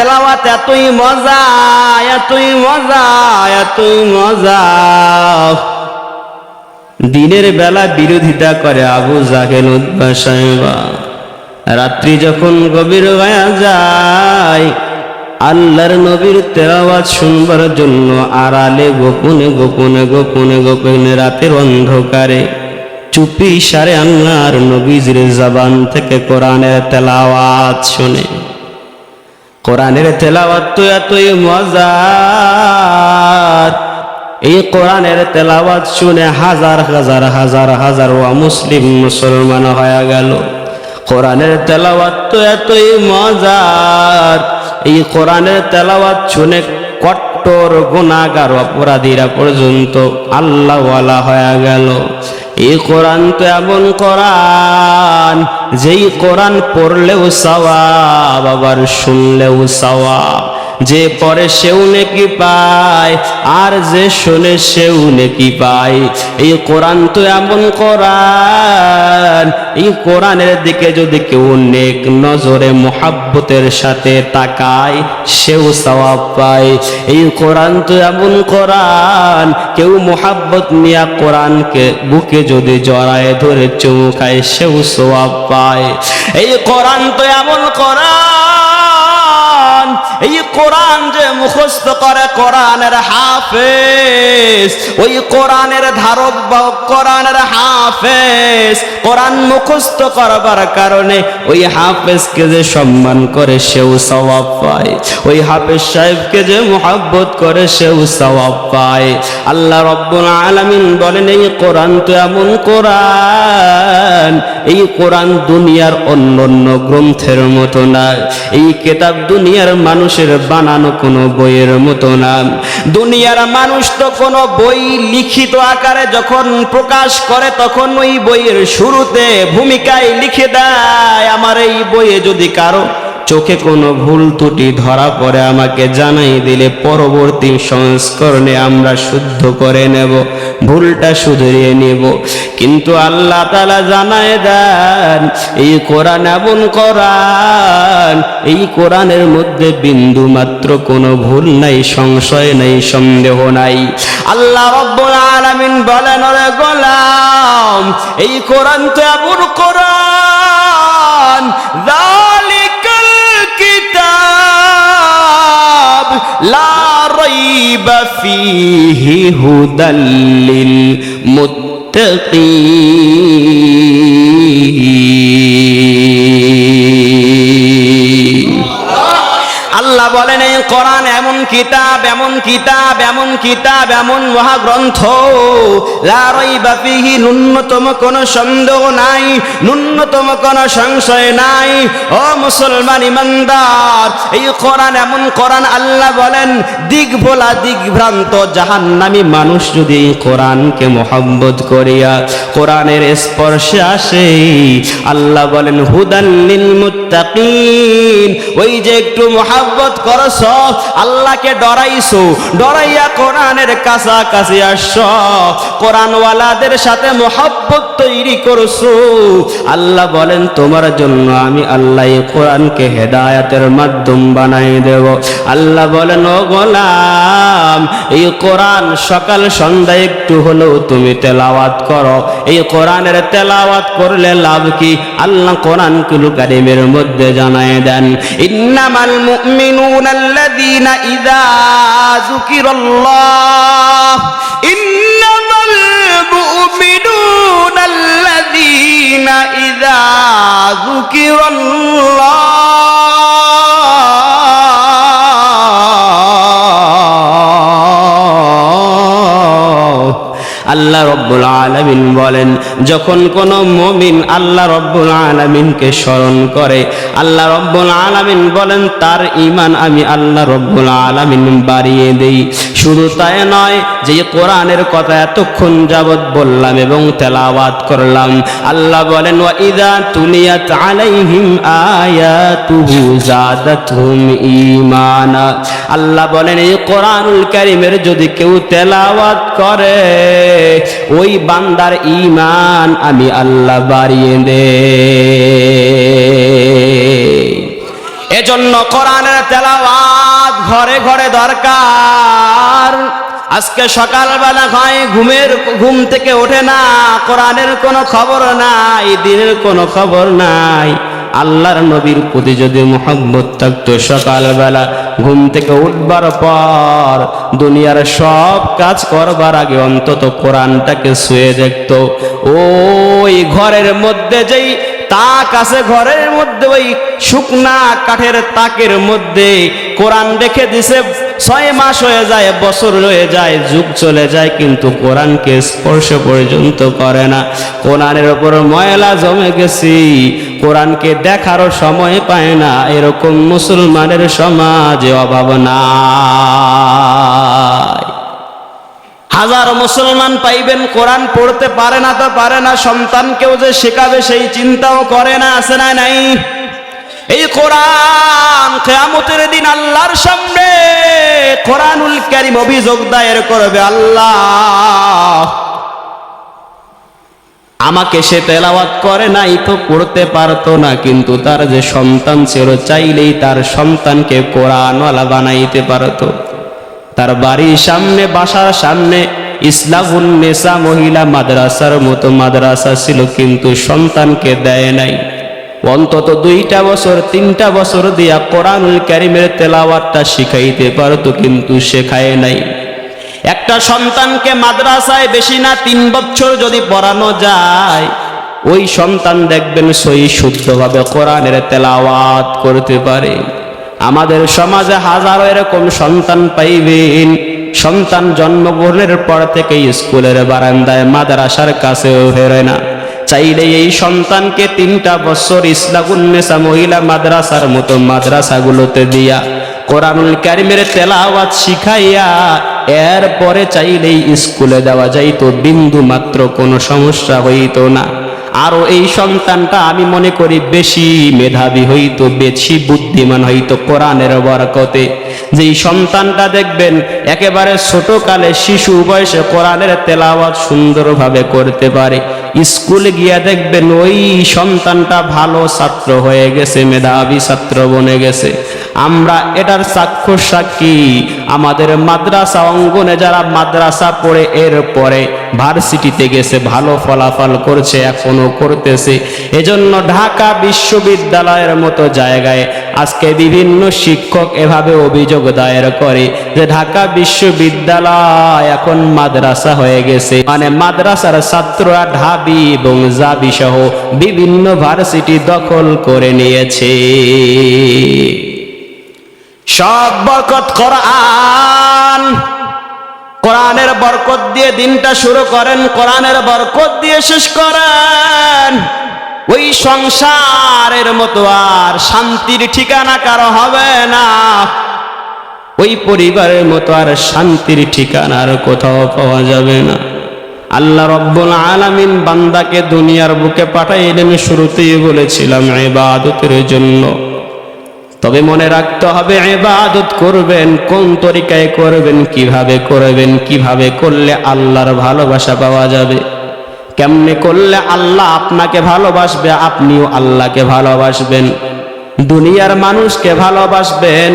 তেলাওয়াত এতই মজা, এতই মজা, এতই মজা। দিনের বেলা বিরোধিতা করে আবু জাহেল, উতবা, সাইবা। রাত্রি যখন গভীর হয়ে যায়, আল্লাহর নবীর তেলাওয়াত শুনবার জন্য আড়ালে গোপনে গোপনে গোপনে গোপনে রাতের অন্ধকারে চুপি সারে আল্লাহর নবীর জবান থেকে কোরআনের তেলাওয়াত শুনে। কোরআনের তেলাওয়াত তো এতই মজার, এই কোরআনের তেলাওয়াত শুনে হাজার হাজার হাজার হাজার মুসলিম মুসলমান হয়ে গেল। কোরআনের তেলাওয়াত তো এতই মজার, এই কোরআনের তেলাওয়াত শুনে কট্টর গুনাহগার অপরাধীরা পর্যন্ত আল্লাহওয়ালা হয়ে গেল। এই কোরআন তো এমন কোরআন, যেই কোরআন পড়লেও সওয়াব, আবার শুনলেও সওয়াব। যে পড়ে সেও নেকি পায়, আর যে শুনে সেও নেকি পায়। এই কোরআন তো এমন কোরআন, এই কোরআনের দিকে যদি কেউ নেক নজরে মুহাব্বতের সাথে তাকায়, সেও সওয়াব পায়। এই কোরআন তো এমন কোরআন, কেউ মুহাব্বত নিয়ে কোরআনকে বুকে যদি জড়ায় ধরে চুমু খায়, সেও সওয়াব পায়। এই কোরআন তো এমন কোরআন, এই কোরআন যে মুখস্থ করে কোরআনের হাফেজ, ওই কোরআনের ধারক বাহক কোরআনের হাফেজ, কোরআন মুখস্থ করবার কারণে ওই হাফেজকে যে সম্মান করে সেও সওয়াব পায়, ওই হাফেজ সাহেবকে যে মুহাব্বত করে সেও সওয়াব পায়। আল্লাহ রাব্বুল আলামিন বলেন, এই কোরআন তো এমন কোরআন, এই কোরআন দুনিয়ার অন্যান্য গ্রন্থের মতো না, এই কিতাব দুনিয়ার মানুষের বানানো কোনো বইয়ের মতো না। দুনিয়ার মানুষ তো কোনো বই লিখিত আকারে যখন প্রকাশ করে, তখন ওই বইয়ের শুরুতে ভূমিকায় লিখে দেয়, আমার এই বইয়ে যদি কারো চোখে কোনো ভুল ত্রুটি ধরা পড়ে আমাকে জানাই দিলে পরবর্তী সংস্করণে আমরা শুদ্ধ করে নেব, ভুলটা শুধরিয়ে নেব। কিন্তু আল্লাহ তাআলা জানায় দেন, এই কোরআন এমন কোরআন, এই কোরআনের মধ্যে বিন্দু মাত্র কোনো ভুল নাই, সংশয় নাই, সন্দেহ নাই। আল্লাহ রাব্বুল আলামিন বলেন, ওরে গোলাম, এই কোরআন তো এমন কোরআন, যালিকাল কিতাব লা রাইবা ফীহি হুদাল লিল মুত্তাকিন। আল্লাহ বলেন, এই কোরআন এমন কিতাব, এমন কিতাব, এমন কিতাব, এমন মহাগ্রন্থ, লা রাইবা ফীহি, ন্যূনতম কোনো সন্দেহ নাই, ন্যূনতম কোনো সংশয় নাই। ও মুসলমান ইমানদার, এই কোরআন এমন কোরআন, আল্লাহ বলেন, দিগভোলা দিগভ্রান্ত জাহান্নামী মানুষ যদি এই কোরআনকে মুহাব্বত করিয়া কোরআনের স্পর্শে আসে, আল্লাহ বলেন, হুদাল লিল মুত্তাকিন। ওই যে একটু মুহাব্বত করছ, আল্লাহকে ডরাইছো, ডরাইয়া কোরআনের কাছাকাছি আসছো, কোরআনওয়ালাদের সাথে মুহাব্বত তৈরি করছো, আল্লাহ বলেন, তোমার জন্য আমি আল্লাহ এই কোরআনকে হেদায়েতের মাধ্যম বানাই দেব। আল্লাহ বলেন, ও গোলাম, এই কোরআন সকাল সন্ধ্যা একটু হলেও তুমি তেলাওয়াত করো। এই কোরআনের তেলাওয়াত করলে লাভ কি? আল্লাহ কোরআনুল কারীমের মধ্যে জানায় দেন, ইন্নামাল মুমিনুনা আল্লাযীনা ইযা যুকিরাল্লাহ, ইন্নামাল মুমিনুনা আল্লাযীনা ইযা যুকিরাল্লাহ আল্লাহ রব্বুল আলামিন বলেন, যখন কোন মুমিন আল্লাহ রব্বুল আলামিনকে স্মরণ করে, আল্লাহ রব্বুল আলামিন বলেন তার ঈমান আমি আল্লাহ রব্বুল আলামিন বাড়িয়ে দেই। শুধু তাই নয়, যে কোরআনের কথা এতক্ষণ যাবত বললাম এবং তেলাওয়াত করলাম, আল্লাহ বলেন, ওয়া ইযা তুলিয়াত আলাইহিম আয়াতুহু যাদাতহুম ঈমানা। আল্লাহ বলেন, এই কোরআনুল কারীমের যদি কেউ তেলাওয়াত করে, ওই বান্দার ঈমান আমি আল্লাহ বাড়িয়ে দেই। এজন্য কোরআনের তেলাওয়াত ঘরে ঘরে দরকার। আজকে সকালবেলা হয় ঘুম থেকে ওঠে না, কোরআনের কোনো খবর নাই, দিনের কোনো খবর নাই। আল্লাহর নবীর প্রতি যদি মুহাব্বত থাকতো, সকালবেলা ঘুম থেকে উঠবার পর দুনিয়ার সব কাজ করবার আগে অন্তত কোরআনটাকে ছুঁয়ে দেখতো। ওই ঘরের মধ্যে যেই তাক আছে, ঘরের মধ্যে ওই শুকনা কাঠের তাকের মধ্যে কোরআন রেখে দিছে, 6 মাস হয়ে যায়, বছর হয়ে যায়, যুগ চলে যায়, কিন্তু কোরআনকে স্পর্শ পর্যন্ত করে না। কোরআনের উপর ময়লা জমে গেছি, কোরআনকে দেখারও সময় পায় না। এরকম মুসলমানের সমাজে অভাব নাই। হাজার মুসলমান পাইবেন কোরআন পড়তে পারে না তো পারে না, সন্তানকেও যে শেখাবে সেই চিন্তাও করে না, আছে না নাই? এই কোরআন কিয়ামতের দিন আল্লাহর সামনে কোরআনুল কারীম অভিযোগ দায়ের করবে, আল্লাহ আমাকে সে তেলাওয়াত করে নাই তো পড়তে পারতো না, কিন্তু তার যে সন্তান ছিল চাইলেই তার সন্তানকে কোরআনওয়ালা বানাইতে পারতো। তার বাড়ির সামনে, বাসার সামনে ইসলাহুন নেসা মহিলা মাদ্রাসার মতো মাদ্রাসা ছিল, কিন্তু সন্তানকে দেয় নাই। অন্তত 2টা বছর 3টা বছর দিয়া কোরআনুল কারীমের তেলাওয়াতটা শিখাইতে পারতো, কিন্তু শেখায় নাই। একটা সন্তানকে মাদ্রাসায় বেশি না 3 বছর যদি পড়ানো যায়, ওই সন্তান দেখবেন সহি শুদ্ধভাবে কোরআনের তেলাওয়াত করতে পারে। আমাদের সমাজে হাজারো এরকম সন্তান পাইবেন, সন্তান জন্মগ্রহণের পর থেকে স্কুলের বারান্দায় মাদ্রাসার কাছেও ফেরে না। চাইলে এই সন্তানকে 3টা বছর ইসলাহুন নেসা মহিলা মাদ্রাসার মতো মাদ্রাসাগুলোতে দিয়া কোরআনুল কারীমের তেলাওয়াত শিখাইয়া এরপরে চাইলেই স্কুলে দেওয়া যাইতো, বিন্দু মাত্র কোনো সমস্যা হইতো না। আরো এই সন্তানটা আমি মনে করি বেশি মেধাবী হইতো, বেশি বুদ্ধিমান হইতো কোরআনের বরকতে। যেই সন্তানটা দেখবেন একেবারে ছোটকালে শিশু বয়সে কোরআনের তেলাওয়াত সুন্দরভাবে করতে পারে, স্কুলে গিয়া দেখবেন ওই সন্তানটা ভালো ছাত্র হয়ে গেছে, মেধাবী ছাত্র বনে গেছে। আমরা এটার সাক্ষ্য সাক্ষী। আমাদের মাদ্রাসা অঙ্গনে যারা মাদ্রাসা পড়ে এরপরে ভার্সিটিতে গেছে, ভালো ফলাফল করছে, এখনো করতেছে। এজন্য ঢাকা বিশ্ববিদ্যালয়ের মতো জায়গায় আজকে বিভিন্ন শিক্ষক এভাবে অভিযোগ দায়ের করে যে ঢাকা বিশ্ববিদ্যালয় এখন মাদ্রাসা হয়ে গেছে, মানে মাদ্রাসার ছাত্ররা ঢাবি এবং জাবি সহ বিভিন্ন ভার্সিটি দখল করে নিয়েছে। সব বরকত কোরআন। কোরআনের বরকত দিয়ে দিনটা শুরু করেন, কোরআনের বরকত দিয়ে শেষ করেন। ওই সংসারের মতো আর শান্তির ঠিকানা কারো হবে না, ওই পরিবারের মতো আর শান্তির ঠিকানা আর কোথাও পাওয়া যাবে না। আল্লাহ রাব্বুল আলামিন বান্দাকে দুনিয়ার বুকে পাঠাইলেন, শুরুতেই বলেছিলাম ইবাদতের জন্য। তবে মনে রাখতে হবে ইবাদত করবেন কোন তরিকায় করবেন, কিভাবে করবেন, কিভাবে করলে আল্লাহর ভালোবাসা পাওয়া যাবে, কেমনে করলে আল্লাহ আপনাকে ভালোবাসবে, আপনিও আল্লাহকে ভালোবাসবেন, দুনিয়ার মানুষকে ভালোবাসবেন।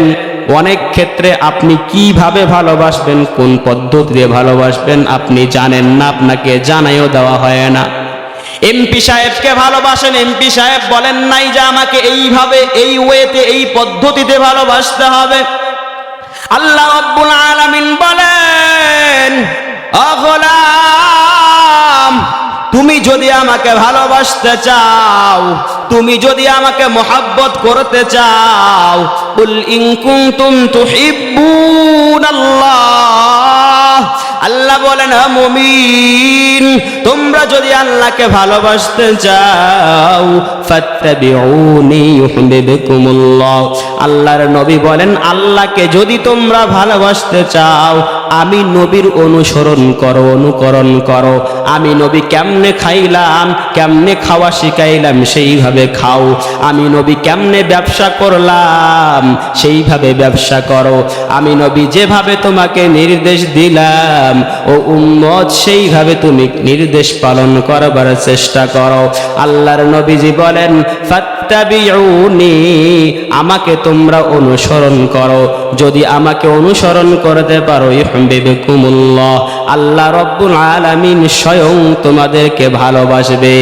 অনেক ক্ষেত্রে আপনি কিভাবে ভালোবাসবেন, কোন পদ্ধতিতে ভালোবাসবেন আপনি জানেন না, আপনাকে জানাইও দেওয়া হয় না। এমপি সাহেবকে ভালোবাসেন, এমপি সাহেব বলেন নাই যে আমাকে এইভাবে, এই ওয়েতে, এই পদ্ধতিতে ভালোবাসতে হবে। আল্লাহ রাব্বুল আলামিন বলেন, ও গোলাম, তুমি যদি আমাকে ভালোবাসতে চাও, তুমি যদি আমাকে মোহাব্বত করতে চাও, কুল ইন কুনতুম তুহিব্বুনাল্লাহ, আল্লাহ বলেন মুমিন, তোমরা যদি আল্লাহকে ভালোবাসতে চাও, ফাত্তাবিউনি ইউহিব্বুকুমুল্লাহ, আল্লাহর নবী বলেন আল্লাহকে যদি তোমরা ভালোবাসতে চাও, আমি নবীর অনুসরণ করো, অনুকরণ করো। আমি নবী কেমনে খাইলাম, কেমনে খাওয়া শিখাইলাম সেইভাবে খাও। আমি নবী কেমনে ব্যবসা করলাম সেইভাবে ব্যবসা করো। আমি নবী যেভাবে তোমাকে নির্দেশ দিলাম দিলাম, ও উম্মত সেইভাবে তুমি নির্দেশ পালন করবার চেষ্টা করো। আল্লাহর নবীজি বলেন, ফাত্তাবিউনি, আমাকে তোমরা অনুসরণ করো। যদি আমাকে অনুসরণ করতে পারো, ইউহিব্বুকুমুল্লাহ, আল্লাহ রব্বুল আলামিন স্বয়ং তোমাদেরকে ভালোবাসবে।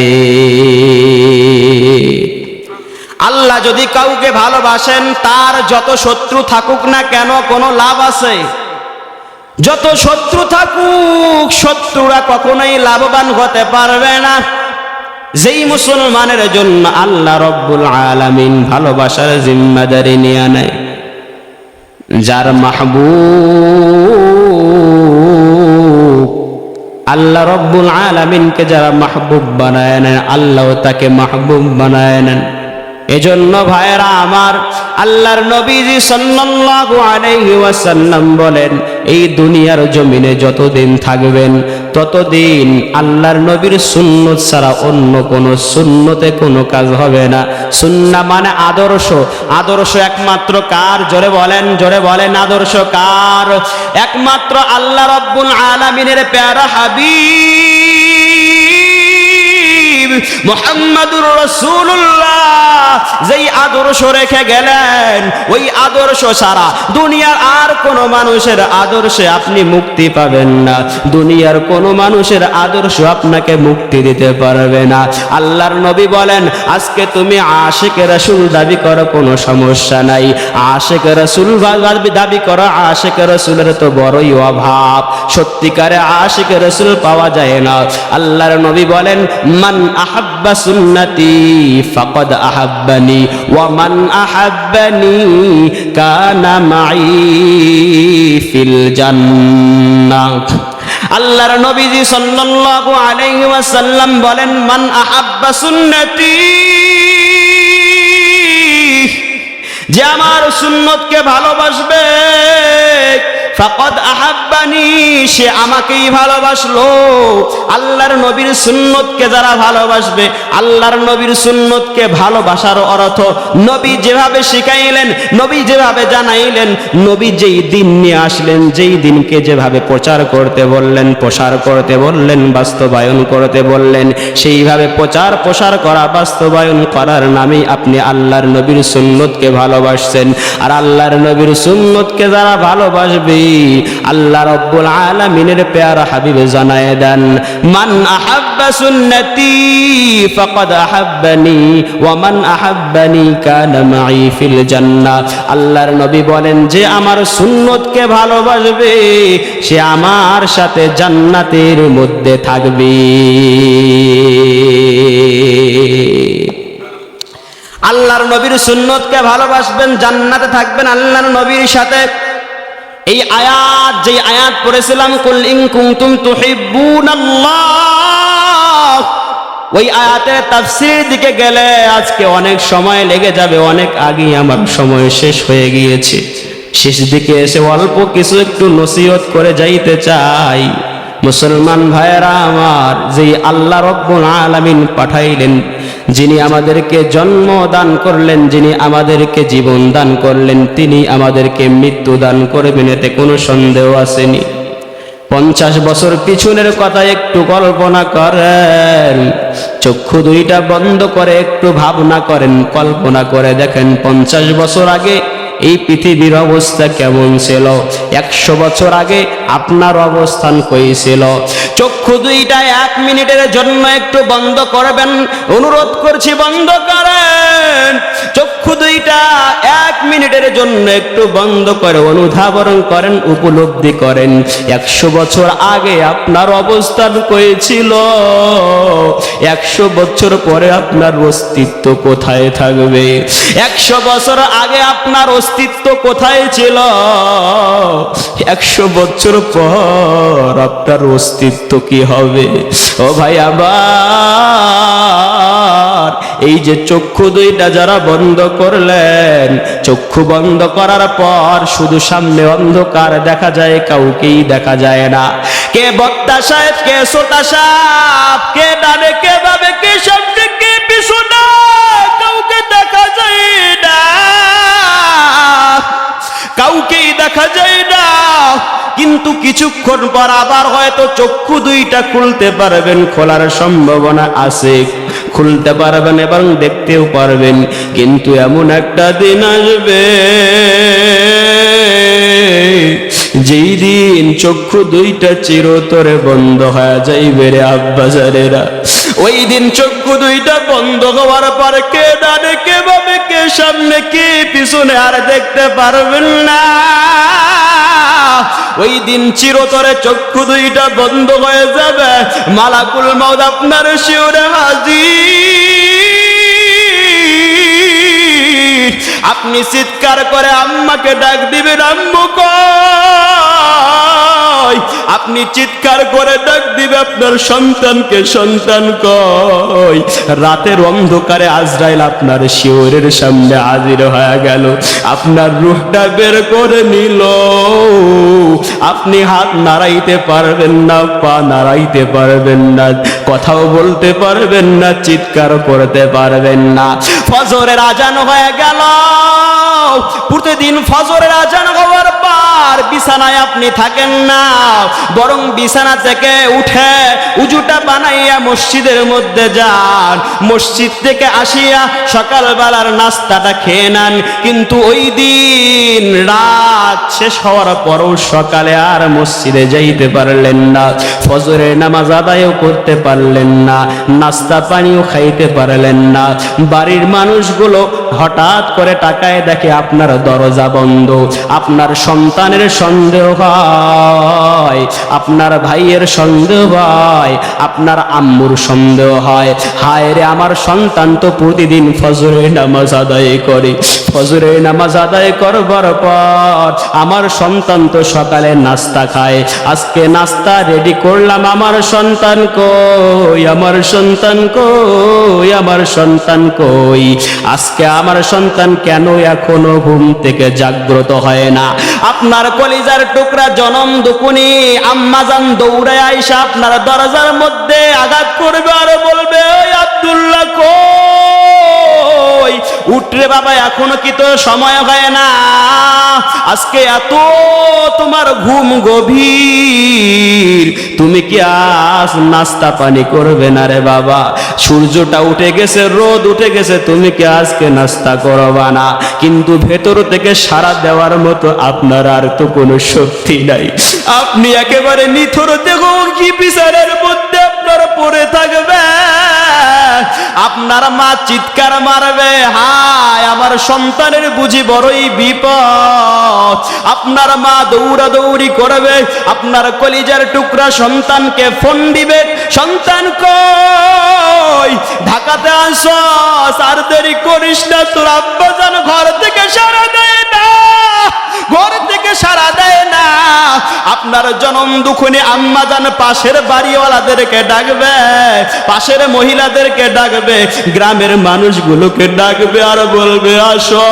আল্লাহ যদি কাউকে ভালোবাসেন, তার যত শত্রু থাকুক না কেন কোনো লাভ আছে? যত শত্রু থাকুক, শত্রুরা কখনোই লাভবান হতে পারবে না। যেই মুসলমানের জন্য আল্লাহ রব্বুল আলামিন ভালোবাসার জিম্মাদারি নিয়ে নেয়, যার মাহবুব আল্লাহ রব্বুল আলামিনকে যারা মাহবুব বানায় নেন, আল্লাহ তাকে মাহবুব বানায় নেন। এজন্য ভাইরা আমার, আল্লাহর নবীজি সাল্লাল্লাহু আলাইহি ওয়াসাল্লাম বলেন, এই দুনিয়ার জমিনে যতদিন থাকবেন ততদিন আল্লাহর নবীর সুন্নত ছাড়া অন্য কোনো সুন্নতে কোনো কাজ হবে না। সুন্নাহ মানে আদর্শ। আদর্শ একমাত্র কার? জোরে বলেন, জোরে বলেন, আদর্শ কার? একমাত্র আল্লাহ রাব্বুল আলামিনের প্যারা হাবিব মুহাম্মাদুর রাসূলুল্লাহ যেই আদর্শ রেখে গেলেন, ওই আদর্শ ছাড়া দুনিয়ার আর কোনো মানুষের আদর্শে আপনি মুক্তি পাবেন না। দুনিয়ার কোনো মানুষের আদর্শ আপনাকে মুক্তি দিতে পারবে না। আল্লাহর নবী বলেন, আজকে তুমি আশিকে রাসূল দাবি করো, কোনো সমস্যা নাই। আশিকে রাসূল দাবি করো, আশিকে রাসূলের তো বড়ই অভাব। সত্যিকারে আশিকে রাসূল পাওয়া যায় না। আল্লাহর নবী বলেন, মান আহাব্বা সুন্নতি ফাকাদ আহাব্বানি ওয়া মান আহাব্বানি কানা মাই ফিল জান্নাহ। আল্লাহর নবীজি সাল্লাল্লাহু আলাইহি ওয়াসাল্লাম বলেন, মান আহাব্বা সুন্নতি, যে আমার সুন্নতকে ভালোবাসবে, ফাকাদ আহাব্বানি, সে আমাকেই ভালোবাসলো। আল্লাহর নবীর সুন্নতকে যারা ভালোবাসবে, আল্লাহর নবীর সুন্নতকে ভালোবাসার অর্থ, নবী যেভাবে শিখাইলেন, নবী যেভাবে জানাইলেন, নবী যেই দিন নিয়ে আসলেন, যেই দিনকে যেভাবে প্রচার করতে বললেন, প্রসার করতে বললেন, বাস্তবায়ন করতে বললেন, সেইভাবে প্রচার প্রসার করা, বাস্তবায়ন করার নামেই আপনি আল্লাহর নবীর সুন্নতকে ভালোবাসছেন। আর আল্লাহর নবীর সুন্নতকে যারা ভালোবাসবে, আল্লাহ রাব্বুল আলামিনের প্যারা হাবিব জানায় দেন, মান আহাব্বা সুন্নতি ফাকাদ আহাব্বানি ওয়া মান আহাব্বানি কানা মাই ফিল জান্নাহ। আল্লাহর নবী বলেন, যে আমার সুন্নতকে ভালোবাসবে, সে আমার সাথে জান্নাতের মধ্যে থাকবে। আল্লাহর নবীর সুন্নতকে ভালোবাসবেন, জান্নাতে থাকবেন আল্লাহর নবীর সাথে। এই আয়াত, যে আয়াত পড়েছিলাম, কুল ইন কুনতুম তুহিব্বুনাল্লাহ, ওই আয়াতের তাফসীর দিকে গেলে আজকে অনেক সময় লেগে যাবে। অনেক আগেই আমার সময় শেষ হয়ে গিয়েছে। শেষ দিকে এসে অল্প কিছু একটু নসিহত করে যাইতে চাই। মুসলমান ভাইয়েরা আমার, যেই আল্লাহ রব্বুল আলামিন পাঠাইলেন, যিনি আমাদেরকে জন্ম দান করলেন, যিনি আমাদেরকে জীবন দান করলেন, তিনি আমাদেরকে মৃত্যু দান করবেন, এতে কোনো সন্দেহ আসেনি। 50 বছর পিছনের কথা একটু কল্পনা করেন, চক্ষু দুইটা বন্ধ করে একটু ভাবনা করেন, কল্পনা করে দেখেন 50 বছর আগে এই পৃথিবীর অবস্থা কেমন ছিল। 100 বছর আগে আপনার অবস্থান কই ছিল। চক্ষু দুইটা 1 মিনিটের জন্য একটু বন্ধ করবেন, অনুরোধ করছি বন্ধ করেন। চক্ষু দুইটা 1 মিনিটের জন্য একটু বন্ধ করে অনুধাবন করেন, উপলব্ধি করেন 100 বছর আগে আপনার অবস্থান কই ছিল। 100 বছর পরে আপনার অস্তিত্ব কোথায় থাকবে? 100 বছর আগে আপনার অস্তিত্ব কোথায় ছিল? 100 বছর পর আপনার অস্তিত্ব কি হবে? ও ভাই আমার, এই যে চক্ষু দুইটা যারা বন্ধ করলেন, চক্ষু বন্ধ করার পর শুধু সামনে অন্ধকার দেখা যায়, কাউকেই দেখা যায় না। কে বক্তা সাহেব, কে শ্রোতা সাহেব, কে ডানে, কে বামে, কে সামনে, কে পিছনে, কাউকে দেখা যায় না, কাউকেই দেখা যায় না। কিন্তু কিছুক্ষণ পর আবার হয়তো চক্ষু দুইটা খুলতে পারবেন, খোলার সম্ভাবনা আছে, খুলতে পারবেন এবং দেখতেও পারবেন। কিন্তু এমন একটা দিন আসবে যেই দিন চক্ষু দুইটা চিরতরে বন্ধ হয়ে যাইবে রে আব্বাজারেরা। ওই দিন চক্ষু দুইটা বন্ধ হওয়ার পর কে ডানে কে বামে কে সামনে কে পিছনে আর দেখতে পারবেন না। ওই দিন চিরতরে চক্ষু দুইটা বন্ধ হয়ে যাবে, মালাকুল মউত আপনার শিওরে হাজির। আপনি চিৎকার করে আম্মাকে ডাক দিবেন, আম্মু কই? আপনি চিৎকার করে ডাক দিবে আপনার সন্তানকে, সন্তান কই? রাতের অন্ধকারে আজরাইল আপনার শিওরের সামনে হাজির হয়ে গেল, আপনার রূহটা বের করে নিল। আপনি হাত নাড়াইতে পারবেন না, পা নাড়াইতে পারবেন না, কথাও বলতে পারবেন না, চিৎকার করতে পারবেন না। ফজরের আজান হয়ে গেল। প্রতিদিন ফজরের আজান হওয়ার পর বিছানায় আপনি থাকেন না, বরং বিছানা থেকে উঠে উজুটা বানাইয়া মসজিদের মধ্যে যান। মসজিদ থেকে আসিয়া সকালবেলার নাস্তাটা খেয়ে নেন। কিন্তু ওই দিন রাত শেষ হওয়ার পরও সকালে আর মসজিদে যাইতে পারলেন না, ফজরের নামাজ আদায়ও করতে পারলেন না, নাস্তা পানিও খাইতে পারলেন না। বাড়ির মানুষগুলো হঠাৎ করে তাকায় দেখে আপনার দরজা বন্ধ। আপনার সন্তানের সন্দেহ হয়, আপনার ভাইয়ের সন্দেহ হয়, আপনার আম্মুর সন্দেহ হয়, হায় রে আমার সন্তান তো প্রতিদিন ফজরের নামাজ আদায় করে, ফজরের নামাজ আদায় করবার পর আমার সন্তান তো সকালে নাস্তা খায়, আজকে নাস্তা রেডি করলাম, আমার সন্তান কই? আমার সন্তান কই? আমার সন্তান কই? আজকে আমার সন্তান কেন এখনো ঘুম থেকে জাগ্রত হয় না? আপনার কলিজার টুকরা জনম দুকুনি আম্মাজান দৌড়ে আইসা আপনার দরজার মধ্যে আঘাত করবে আর বলবে, ওই আব্দুল্লাহ কই? উঠরে বাবা, এখনো কি তো সময় হয় না? আজকে এত তোমার ঘুম গভীর, তুমি কি আজ নাস্তা পানি করবে না রে বাবা? সূর্যটা উঠে গেছে, রোদ উঠে গেছে, তুমি কি আজকে নাস্তা করবা না? কিন্তু ভেতর থেকে সাড়া দেওয়ার মতো আপনার আর তো কোনো শক্তি নাই। আপনি একেবারে নিথর দেহ কি বিচারের মধ্যে আপনার পড়ে থাকবে। আপনার মা চিৎকার মারবে, হায় আমার সন্তানের বুঝি বড়ই বিপদ। আপনার মা দৌড়াদৌড়ি করবে, আপনার কলিজার টুকরা সন্তানকে ফোন দিবে, সন্তান কই? ঢাকাতে আসস, আর দেরি করিস না, তোর আব্বাজান ঘর থেকে সাড়া দেয় না, ঘর থেকে সাড়া দেয় না। আপনার জনম দুখুনি আম্মাজান পাশের বাড়িওয়ালাদেরকে ডাকবে, পাশের মহিলাদেরকে ডাকবে, গ্রামের মানুষগুলোকে ডাকবে আর বলবে, আসো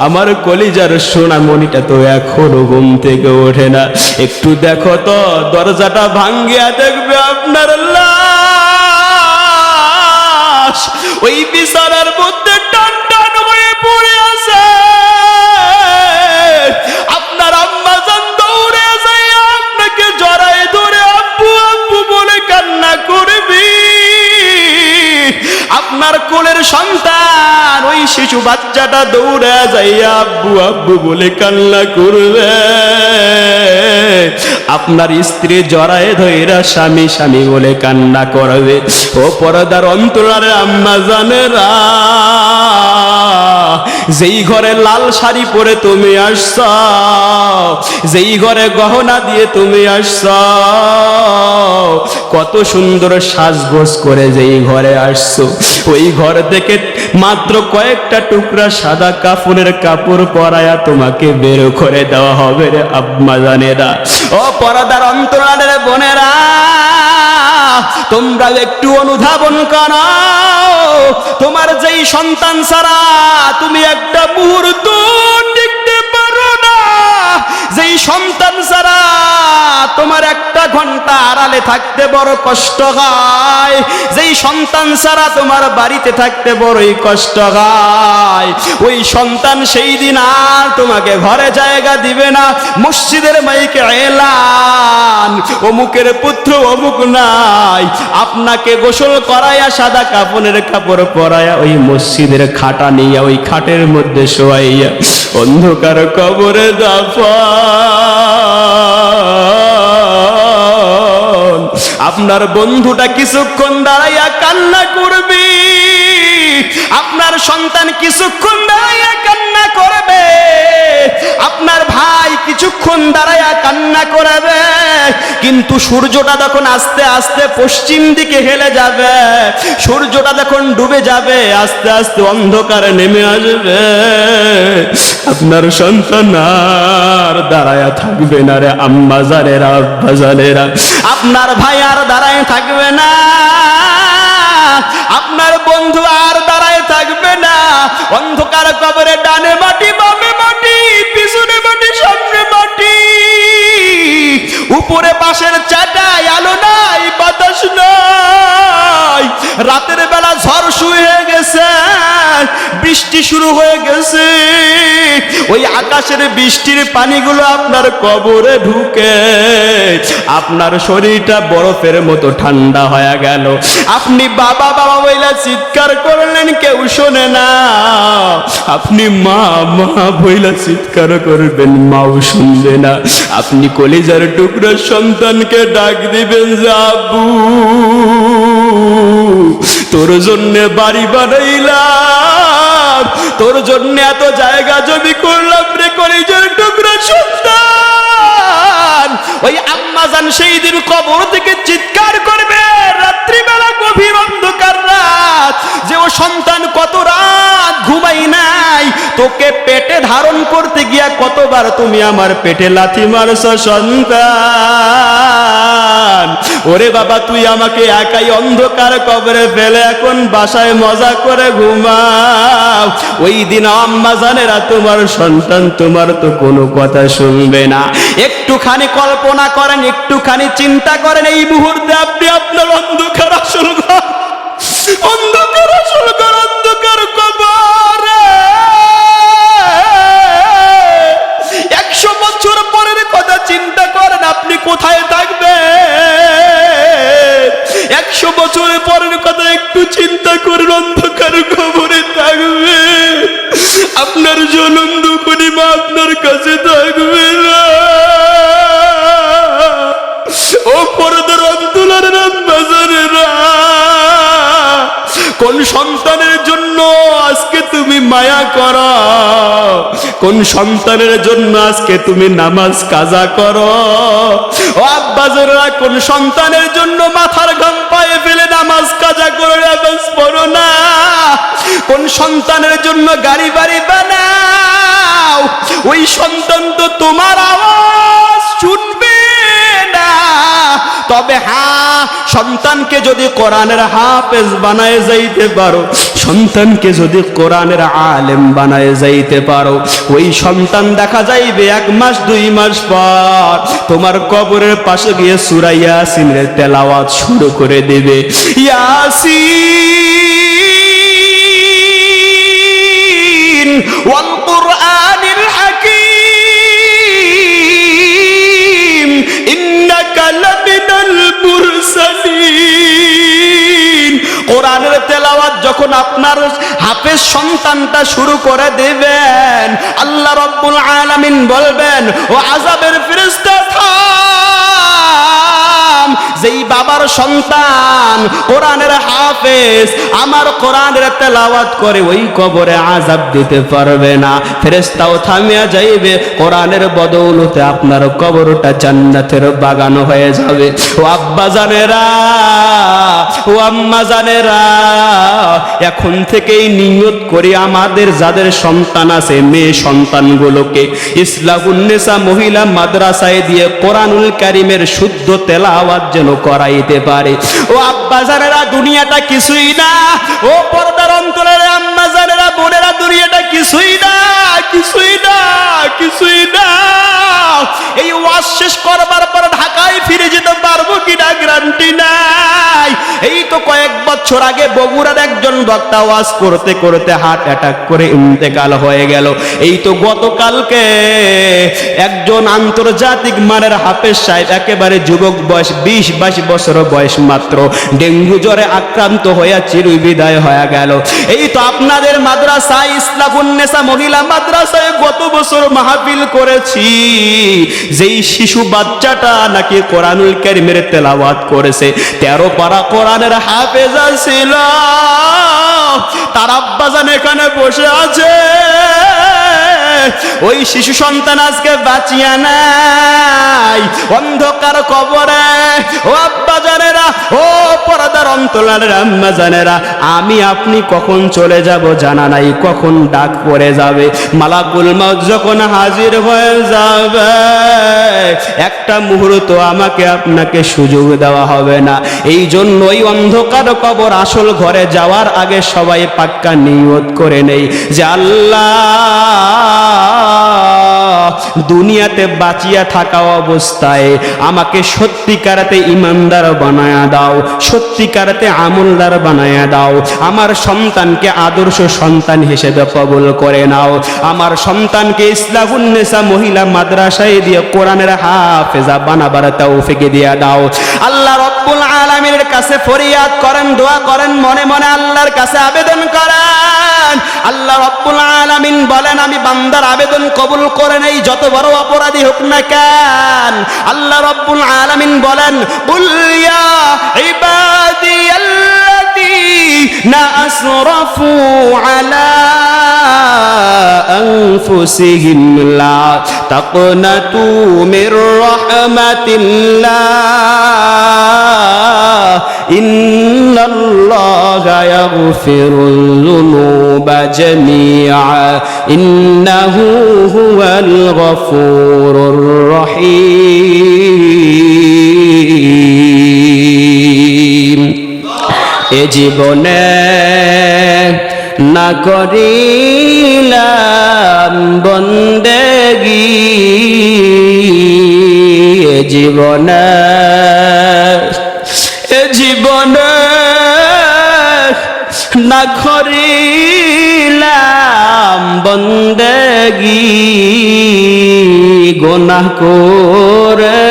আমার কলিজার সোনামণিটা তো এখনো ঘুম থেকে ওঠে না, একটু দেখো তো। দরজাটা ভাঙ্গিয়া দেখবে আপনার লাশ ওই বিছানার মধ্যে টান টান হয়ে পড়ে আছে। আপনার আম্মাজান দৌড়ে যায় আপনাকে জড়ায় ধরে আব্বু আব্বু বলে কান্না করবি। আপনার কোলের সন্তান ওই শিশু বাচ্চাটা দৌড়ে যাইয়া আব্বু আব্বু বলে কান্না করবে। আপনার স্ত্রী জড়ায় ধইরা স্বামী স্বামী বলে কান্না করবে। ও পর্দার অন্তরালে আম্মা জানেরা, যেই ঘরে লাল শাড়ি পরে তুমি আসছ, যেই ঘরে গহনা দিয়ে তুমি আসছ, কত সুন্দর সাজগোজ করে যেই ঘরে আসছো, ওই ঘর থেকে মাত্র কয়েকটা টুকরা সাদা কাপড়ের কাপড় পরায়া তোমাকে বের করে দেওয়া হবে রে আম্মা জানেরা। ও পর্দার অন্তরালের বোনেরা, তোমরা একটু অনুধাবন করো, তোমার যেই সন্তান ছাড়া তুমি একটা মুহূর্ত টিকতে পারো না, যেই সন্তান ছাড়া তোমার একটা ঘন্টা আড়ালে পাহাড়ে থাকতে বড় কষ্ট হয়, যেই সন্তান ছাড়া তোমার বাড়িতে থাকতে বড়ই কষ্ট হয়, ওই সন্তান সেই দিন আর তোমাকে ঘরে জায়গা দিবে না। মসজিদের মাইকে এলান, অমুকের পুত্র অমুক নাই, আপনাকে গোসল করাইয়া সাদা কাপড়ের কাপড় পরাইয়া ওই মসজিদের খাটা নিয়ে ওই খাটের মধ্যে শোয়াইয়া অন্ধকার কবরে দাফন। আপনার বন্ধুটা কিছুক্ষণ দাঁড়াইয়া কান্না করবে, আপনার সন্তান কিছুক্ষণ দাঁড়াইয়া কান্না করবে, আপনার ভাই কিছুক্ষণ দাঁড়াইয়া কান্না করবে, কিন্তু সূর্যটা যখন আস্তে আস্তে পশ্চিম দিকে হেলে যাবে, সূর্যটা যখন ডুবে যাবে, আস্তে আস্তে অন্ধকারে নেমে আসবে, আপনার সন্তান আর দাঁড়ায়া থাকবে না রে আম্মা জানেরা, আব্বা জানেরা, আপনার ভাই আর দাঁড়ায় থাকবে না, আপনার বন্ধু আর দাঁড়ায় থাকবে না। অন্ধকার কবরে ডানে মাটি, বামে মাটি, পিছনে মাটি, সামনে মাটি, উপরে পাশের চাটাই, আলো নাই, বাতাস নাই, রাতের বেলা ঝড় শুরু হয়ে গেছে, বৃষ্টি শুরু হয়ে গেছে, ওই আকাশের বৃষ্টির পানিগুলো আপনার কবরে ঢুকে আপনার শরীরটা বরফের মতো ঠান্ডা হয়ে গেল। আপনি বাবা বাবা বইলা চিৎকার করলেন, কেউ শোনে না, আপনি মা মা বইলা চিৎকার করবেন, মাও শুনবে না। আপনি কলিজার টুকরো সন্তানকে ডাক দিবেন, আব্বু তোর জন্য বাড়ি বানাইলাম, তোর জন্য এত জায়গা জমি করলাম রে কলিজার টুকরো সন্তান। ওই আম্মা জান সেই দিন কবর থেকে চিৎকার করবে, রাত্রিবেলা গভীর অন্ধকার রাত, যে ও সন্তান কত রাত ঘুমাই নাই, তোকে পেটে ধারণ করতে গিয়া কতবার তুমি আমার পেটে লাথি মারছ সন্তান। ওরে বাবা তুই আমাকে একাই অন্ধকার কবরে ফেলে এখন বাসায় মজা করে ঘুমাও। ওই দিন আম্মা জানেরা তোমার সন্তান তোমার তো কোনো কথা শুনবে না। একটুখানি কল্পনা করেন, একটুখানি চিন্তা করেন, এই মুহূর্তে আপনি আপনার অন্ধকার আসল ঘর, অন্ধকার আসল ঘর, অন্ধকার কবরে 100 বছর পরের কথা চিন্তা করেন, আপনি কোথায় থাকবেন? 100 বছর পরের কথা একটু চিন্তা করেন, অন্ধকার কবরে থাকবে, আপনার জনম দুঃখনি মা আপনার কাছে থাকবে না। ও পর্দার অন্তরালের আম্মা জানেরা, কোন সন্তানের জন্য আজকে তুমি মায়া করো, কোন সন্তানের জন্য আজকে তুমি নামাজ কাজা করো? ও আব্বা জানেরা, কোন সন্তানের জন্য মাথার ঘাম পায়ে ফেলে নামাজ কাজা করে নামাজ পড়ো না? কোন সন্তানের জন্য গাড়ি বাড়ি বানাও? ওই সন্তান তো তোমার আওয়াজ শুনবে না। তবে হ্যাঁ, সন্তানকে যদি কোরআনের হাফেজ বানায় যাইতে পারো, সন্তানকে যদি কোরআনের আলেম বানায় যাইতে পারো, ওই সন্তান দেখা যাইবে 1 মাস 2 মাস পর তোমার কবরের পাশে গিয়ে সূরা ইয়াসিনের তেলাওয়াত শুরু করে দেবে। ইয়াসিন ওয়াল কুরআনিল হাকীম ইন্নাকা লামিনাল মুরসালিন। কোরআনের তেলাওয়াত যখন আপনার হাফেজ সন্তানটা শুরু করে দেবেন, আল্লাহ রাব্বুল আলামিন বলবেন, ও আযাবের ফেরেশতা থাম, যেই বাবার সন্তান কোরআনের হাফেজ আমার কোরআনের তেলাওয়াত করে ওই কবরে আযাব দিতে পারবে না। ফেরেশতাও থামিয়া যাইবে, কোরআনের বদৌলতে আপনার কবরটা জান্নাতের বাগান হয়ে যাবে। ও আব্বা জানেরা, ও আম্মা জানেরা, এখন থেকেই নিয়ত করি আমাদের যাদের সন্তান আছে, মেয়ে সন্তানগুলোকে ইসলাহুন্নেসা মহিলা মাদ্রাসায় দিয়ে কোরআনুল কারীমের শুদ্ধ তেলাওয়াত যেন করাইতে পারে। ও আব্বা জানেরা, দুনিয়াটা কিছুই না। ও পর্দার অন্তরের আম্মা জানেরা, বোনেরা, দুনিয়াটা কিছুই না, কিছুই না, কিছুই না। এই ওয়াজ শেষ করবার পর ঢাকায় ফিরে যেতে পারবো কিনা গ্যারান্টি নাই। এই তো কয়েক বছর আগে বগুড়ার একজন বক্তা ওয়াজ করতে করতে হার্ট অ্যাটাক করে ইন্তেকাল হয়ে গেল। এই তো গতকালকে একজন আন্তর্জাতিক মানের হাফেজ সাহেব, একেবারে যুবক বয়স, 20-22 বছর বয়স মাত্র, ডেঙ্গু জ্বরে আক্রান্ত হয়ে চিরবিদায় হয়ে গেল। এই তো আপনাদের মাদ্রাসায়, ইসলাহুন্নেসা মহিলা মাদ্রাসায় গত বছর মাহফিল করেছি, যেই শিশু বাচ্চাটা নাকি কোরআনুল কারীমের তেলাওয়াত করেছে, 13 পারা কোরআনের হাফেজা ছিল, তার আব্বাজান এখানে বসে আছে। ওই শিশু সন্তান আজকে বাঁচিয়া নাই, অন্ধকার কবরে। ও আব্বা জানেরা, ও পর্দার অন্তরালের আম্মা জানেরা, আমি আপনি কখন চলে যাব জানা নাই, কখন ডাক পড়ে যাবে, মালাকুল মউত যখন হাজির হয়ে যাবে, একটা মুহূর্ত আমাকে আপনাকে সুযোগ দেওয়া হবে না। এই জন্যই অন্ধকার কবর আসল ঘরে যাওয়ার আগে সবাই পাক্কা নিয়ত করে নেই যে আল্লাহ, দুনিয়াতে বাঁচিয়া থাকা অবস্থায় আমাকে সত্যিকারাতে ইমানদার বানায়া দাও, সত্যিকারাতে আমলদার বানায়া দাও। আমার সন্তানকে আদর্শ সন্তান হিসেবে কবুল করে নাও। আমার সন্তানকে ইসলাহুন্নেসা মহিলা মাদ্রাসায় দিয়ে কোরআনের হাফেজা বানাবার তৌফিক দিয়ে দাও। আল্লাহ রব্বুল আলামিনের কাছে ফরিয়াদ করেন, দোয়া করেন, মনে মনে আল্লাহর কাছে আবেদন করেন। আল্লাহ রব্বুল আলামিন বলেন, আমি বান্দার আবেদন কবুল করে নেই, যত বড় অপরাধী হোক না কেন। আল্লাহ রব্বুল আলামিন বলেন, কুল ইয়া ইবাদিয়াল্লাযীনা আসরাফু আলা আনফুসিহিম লা তাকনাতু মির রাহমাতিল্লাহ ইন্নাল্লাহা ইয়াগফিরুল যুনুবা জামিআ ইন্নাহু হুয়াল গফুরুর রহিম। এ জীবনে না করিলাম বন্দেগি, এ জীবনে না করিলাম বন্দেগি, গুনাহ করে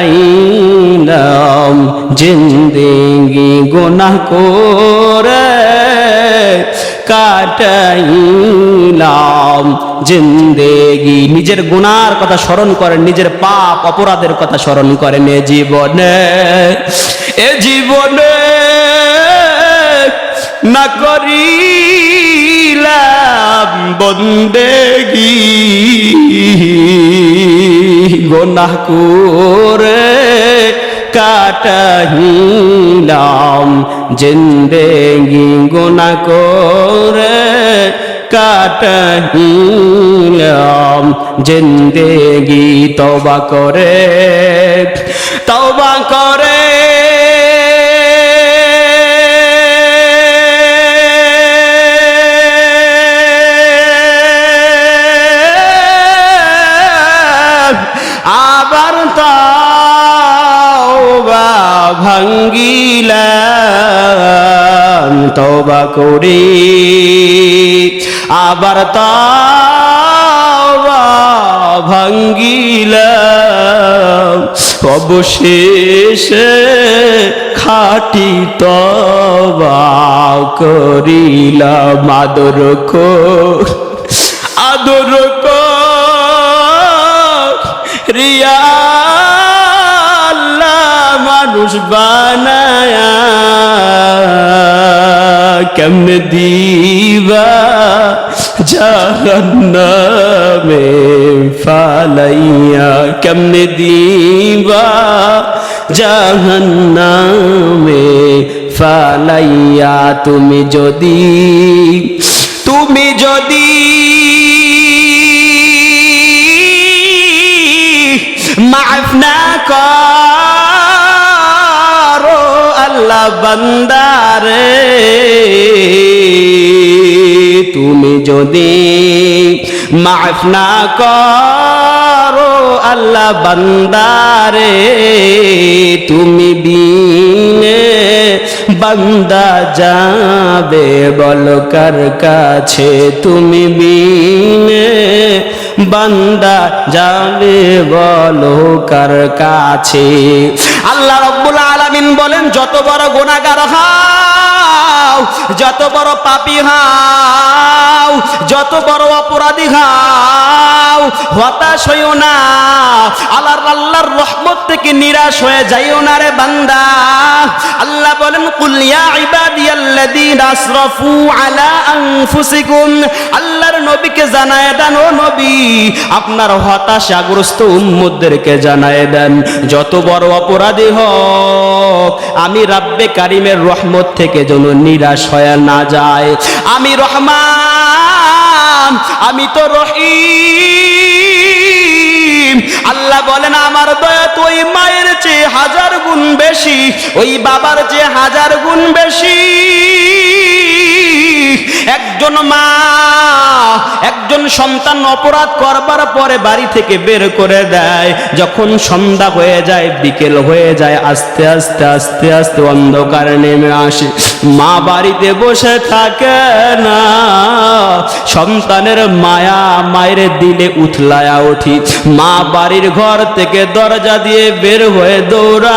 কাটাইলাম জিন্দেগি, গুনাহ করে কাটাইলাম জিন্দেগি। নিজের গুনার কথা স্মরণ করেন, নিজের পাপ অপরাধের কথা স্মরণ করেন। এ জীবনে না করিলাম বন্দেগি, গুনাহ করে কাটাইলাম জিন্দেগি, গুনাহ করে কাটাইলাম জিন্দেগি। তওবা করে, তওবা করে আবার তওবা ভাঙ্গিলাম, তওবা করি আবার তওবা ভাঙ্গিলাম, অবশেষে খাঁটি তওবা করিলাম। আদর কর, আদর কর রিয়া মানুষ বানায়া, কেমনে দিবা জাহান্নামে ফালাইয়া, কেমনে দিবা জাহান্নামে ফালাইয়া। তুমি যদি মাফ না করো আল্লাহ বান্দারে, তুমি যদি মাফ না করো আল্লাহ বান্দারে তুমি বিনে বান্দা যাবে বলো কার কাছে, তুমি বিনে বান্দা যাবে বলো কার কাছে। আল্লাহ রাব্বুল আলামিন বলেন, যত বড় গুনাহগার হও, যত বড় পাপী হও, যত বড় অপরাধী হও, হতাশ হইও না, আল্লাহর রহমত থেকে নিরাশ হয়ে যাইও না রে বান্দা। আল্লাহ বলেন, কুল ইয়া ইবাদিয়াল্লাযীনা আসরাফু আলা আনফুসিকুম, আল্লাহর নবীকে জানায় দেন, ও নবী আপনার হতাশাগ্রস্ত উম্মতদেরকে জানায় দেন, যত বড় অপরাধী হোক আমি রাব্বে কারিমের রহমত থেকে যেন নিরাশ হয়ে না যায়। আমি রহমান, আমি তো রহিম। আল্লাহ বলেন, আমার দয়া তো ওই মায়ের চেয়ে 1000 গুণ বেশি, ওই বাবার চেয়ে 1000 গুণ বেশি। একজন মা, একজন সন্তান অপরাধ করবার পরে বাড়ি থেকে বের করে দেয়, যখন সন্ধ্যা হয়ে যায়, বিকেল হয়ে যায়, আস্তে আস্তে আস্তে আস্তে অন্ধকার নেমে আসে, মা বাড়িতে বসে থাকে না, সন্তানের মায়া মায়ের দিলে উথলায়া উঠি, মা বাড়ির ঘর থেকে দরজা দিয়ে বের হয়ে দৌড়ায়,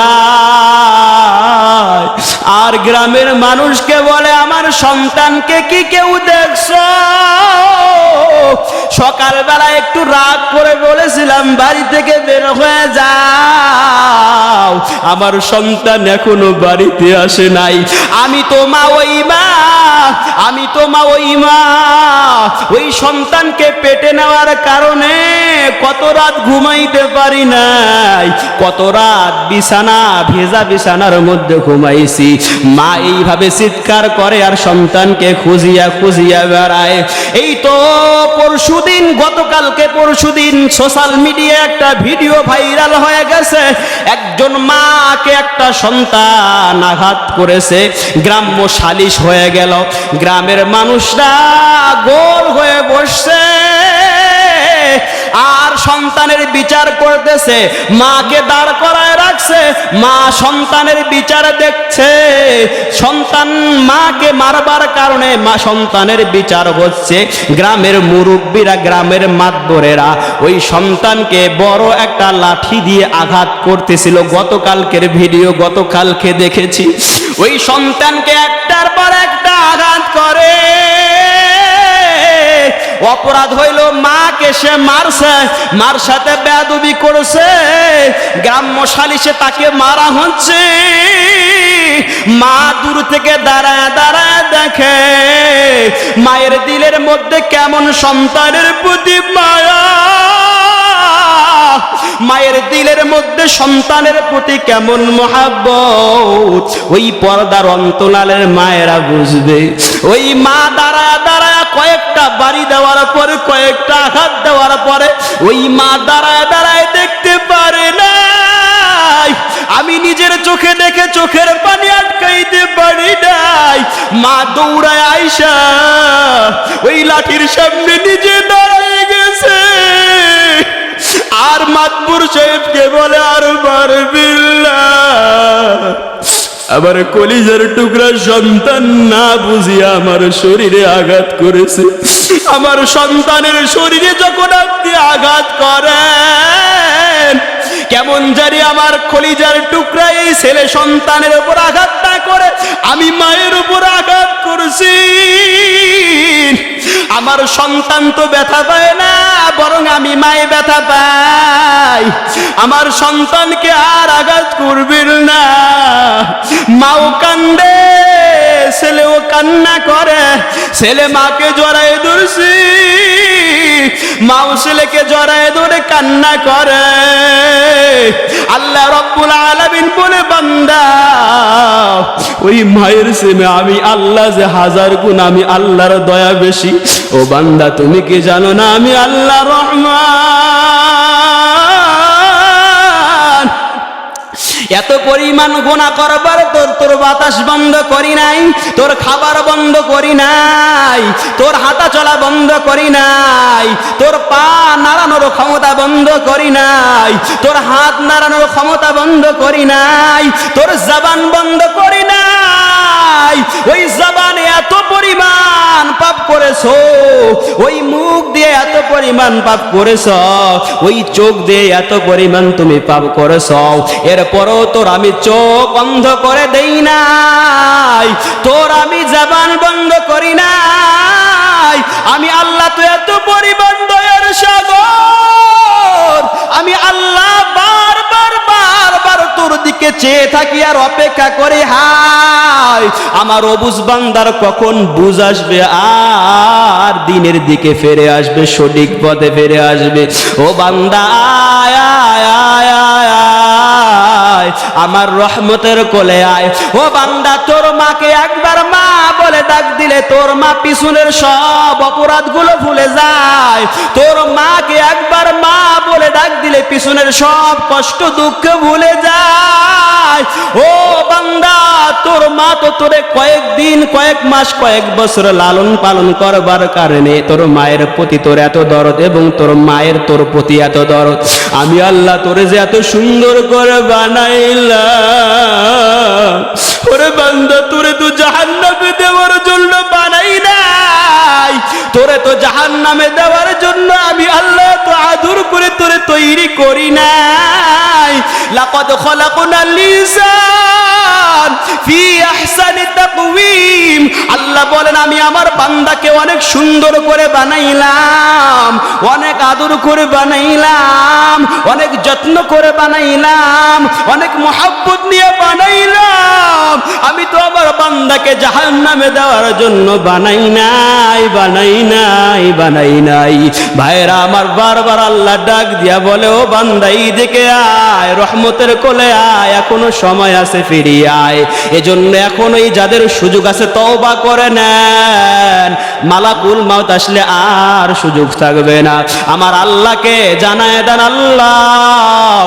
আর গ্রামের মানুষকে বলে, আমার সন্তানকে কি কেউ দেখছো? সকালবেলা একটু রাগ করে বলেছিলাম বাড়ি থেকে বের হয়ে যাও, আমার সন্তান এখনো বাড়িতে আসে নাই। আমি তো মা, ওই মা, আমি তো মা, ওই মা, ওই সন্তানকে পেটে নেওয়ার কারণে কত রাত ঘুমাইতে পারি নাই, কত রাত বিছানা, ভেজা বিছানার মধ্যে ঘুমাইছি। মা এইভাবে চিৎকার করে আর সন্তানকে খুঁজিয়া খুঁজিয়া বেড়ায়। এই তো পরশুদিন, গতকালকে পরশুদিন সোশ্যাল মিডিয়ায় একটা ভিডিও ভাইরাল হয়ে গেছে, একজন মাকে একটা সন্তান আঘাত করেছে, গ্রাম্য সালিশ হয়ে গেল, গ্রামের মানুষরা গোল হয়ে বসছে আর সন্তানের বিচার করতেছে, মাকে দাঁড় করায় রাখছে, মা সন্তানের বিচার দেখছে, সন্তান মাকে মারবার কারণে মা সন্তানের বিচার হচ্ছে। গ্রামের মুরব্বীরা, গ্রামের মাতবরেরা ওই সন্তানকে বড় একটা লাঠি দিয়ে আঘাত করতেছিল। গতকালকের ভিডিও গতকালকে দেখেছি, ওই সন্তানকে একটার পর একটা আঘাত করে। অপরাধ হইল মাকে সে মারছে, মার সাথে বেয়াদবি করেছে, গ্রাম্য সালিশে তাকে মারা হচ্ছে। মা দূর থেকে দাঁড়ায় দাঁড়ায় দেখে মায়ের দিলের মধ্যে কেমন সন্তানের প্রতি মায়া, মায়ের দিলের মধ্যে সন্তানের প্রতি কেমন মহাব্বত, ওই পর্দার অন্তরালের মায়েরা বুঝবে। ওই মা দাঁড়ায় দাঁড়ায় কয়েকটা বাড়ি দেওয়ার পরে, কয়েকটা আঘাত দেওয়ার পরে, ওই মা দাঁড়ায় দাঁড়ায় দেখতে পারে না। আমি নিজের চোখে দেখে চোখের পানি আটকাইতে পারি নাই। মা দৌড়ায় আইসা ওই লাঠির সামনে নিজে দাঁড়ায় গেছে আর মাতবর সাহেবকে বলে, আর মারবিল্লা, আমার কলিজার টুকরা সন্তান না বুঝিয়া আমার শরীরে আঘাত করেছে। আমার সন্তানের শরীরে যখন আপনি আঘাত করেন, কেমন জানি আমার কলিজার টুকরা এই ছেলে সন্তানের উপর আঘাত না করে আমি মায়ের উপর আঘাত করছি। আমার সন্তান তো ব্যথা পায় না, বরং আমি মায়ে ব্যথা পাই। আমার সন্তানকে আর আঘাত করবেন না। মাও কান্দে, ছেলেও কান্না করে, ছেলে মাকে জড়ায় ধরছি, মাও ছেলেকে জড়ায় ধরে কান্না করে। আল্লাহ রব্বুল আলামিন বলে, বান্দা ওই মায়ের চেয়ে আমি আল্লাহ যে 1000 গুণ, আমি আল্লাহর দয়া বেশি। ও বান্দা তুমি কি জানো না আমি আল্লাহ রহমান? এত পরিমাণ গুনাহ করবার তোর বাতাস বন্ধ করি নাই, তোর খাবার বন্ধ করি নাই, তোর হাঁটা চলা বন্ধ করি নাই, তোর পা নাড়ানোর ক্ষমতা বন্ধ করি নাই, তোর হাত নাড়ানোর ক্ষমতা বন্ধ করি নাই, তোর জবান বন্ধ করি নাই। ওই জবানে এত পরিমাণ পাপ করেছো, ওই মুখ দিয়ে এত পরিমাণ পাপ করেছো, ওই চোখ দিয়ে এত পরিমাণ তুমি পাপ করেছো, এরপরও তোর আমি চোখ বন্ধ করে দেই নাই, তোর আমি জবান বন্ধ করি নাই। আমি আল্লাহ তো এত পরিমাণ দয়ার সাগর, আমি আল্লাহ বারবার বারবার তোর দিকে চেয়ে থাকি আর অপেক্ষা করে, হায় আমার অবুঝ বান্দার কখন বুঝ আসবে আর দিনের দিকে ফিরে আসবে, সঠিক পথে ফিরে আসবে। ও বান্দা আয় আয় আয় আয় আয়, আমার রহমতের কোলে আয়। ও বান্দা তোর মাকে একবার মা বলে ডাক দিলে তোর মা পিছনের সব অপরাধগুলো ভুলে যায়। তোর মাকে একবার মা বলে ডাক দিলে পিছনের সব কষ্ট দুঃখ ভুলে যায়। ও বান্দা তোর মা তো তোরে কয়েকদিন, কয়েক মাস, কয়েক বছর লালন পালন করবার কারণে তোর মায়ের প্রতি তোর এত দরদ এবং তোর মায়ের তোর প্রতি এত দরদ। আমি আল্লাহ তোরে যে এত সুন্দর করে বানাইলাম, ওরে বান্দা তোরে তো জাহান্নামে দেওয়ার জন্য বানাই নাই, তোরে তো জাহান্নামে দেওয়ার জন্য আমি আল্লাহ তো আদর করে তোরে তৈরি করি নাই। লাকাদ খলাকনাল ইনসান ফি আহসানি তাকওয়িম, আল্লাহ বলেন আমি আমার বান্দাকে অনেক সুন্দর করে বানাইলাম, অনেক আদর করে বানাইলাম, অনেক যত্ন করে বানাইলাম, অনেক মহব্বত নিয়ে বানাইলাম। আমি তো আমার বান্দাকে জাহান্নামে দেওয়ার জন্য বানাই নাই, বানাই নাই, বানাই নাই। ভাইরা আমার বারবার আল্লাহ ডাক দিয়া বলে, ও বান্দা এইদিকে আয়, রহমতের কোলে আয়, এখনো সময় আছে, ফিরিয়ে আয়। এজন্য এখন ওই যাদের সুযোগ আছে তওবা করে নেন, মালাকুল মাউত আসলে আর সুযোগ থাকবে না। আমার আল্লাহকে জানায় দেন, আল্লাহ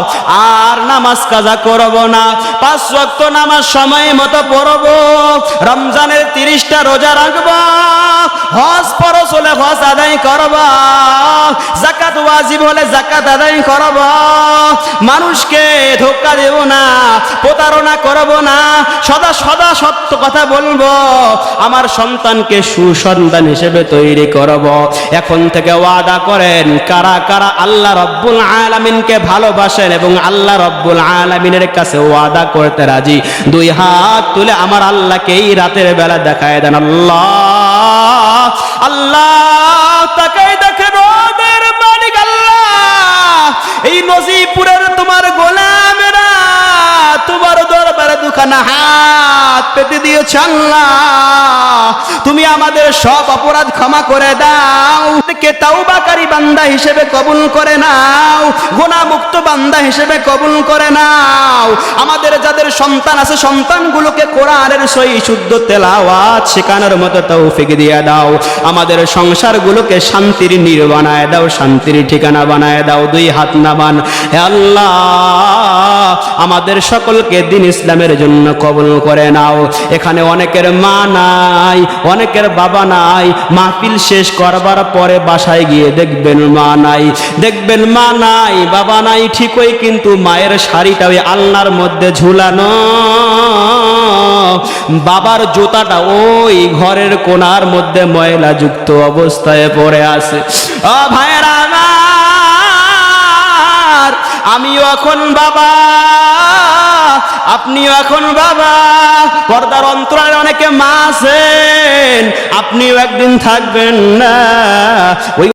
আর নামাজ কাজা করব না, 5 ওয়াক্ত নামাজ সময় মতো পড়ব, রমজানের 30টা রোজা রাখব, হজ ফরজ হলে হজ আদায় করব, যাকাত ওয়াজিব হলে যাকাত আদায় করব, মানুষকে ধোঁকা দেব না, প্রতারণা করব না, সদা সদা সত্য কথা বলবো, আমার সন্তানকে সুসন্তান হিসেবে তৈরি করব। এখন থেকে ওয়াদা করেন কারা কারা আল্লাহ রব্বুল আলামিনকে ভালোবাসেন এবং আল্লাহ রব্বুল আলামিনের কাছে ওয়াদা করতে রাজি। 2 হাত তুলে আমার আল্লাহকে এই রাতের বেলা দেখায় দেন। আল্লাহ আল্লাহ তাকায় দেখেন, ওদের মালিক আল্লাহ, এই নজিপুরের তোমার গোলামেরা তোমার দরবারে দুখানা হাত পেতে দিয়েছে। আল্লাহ তুমি আমাদের সব অপরাধ ক্ষমা করে দাও, কে তাওবাকারী বান্দা হিসেবে কবুল করে নাও, গুনাহ মুক্ত বান্দা হিসেবে কবুল করে নাও। আমাদের যাদের সন্তান আছে সন্তানগুলোকে কোরআনের সহি শুদ্ধ তেলাওয়াত শেখানোর মতো তৌফিক দিয়ে দাও। আমাদের সংসারগুলোকে শান্তির নীড় বানায় দাও, শান্তির ঠিকানা বানায় দাও। 2 হাত নামান। হে আল্লাহ আমাদের সকলকে দ্বীন ইসলামের জন্য কবুল করে নাও। এখানে অনেকের মা নাই, অনেকের বাবা নাই, মাহফিল শেষ করবার পরে বাসায় গিয়ে দেখবেন মা নাই, দেখবেন মা নাই, বাবা নাই ঠিকই, কিন্তু মায়ের শাড়িটা ওই আলনার মধ্যে ঝুলানো, বাবার জুতাটা ওই ঘরের কোণার মধ্যে ময়লা যুক্ত অবস্থায় পড়ে আছে। ও ভাইরা আমার, আমিও এখন বাবা, আপনিও এখন বাবা, পর্দার অন্তরালে অনেকে মা আছেন, আপনিও একদিন থাকবেন না। ওই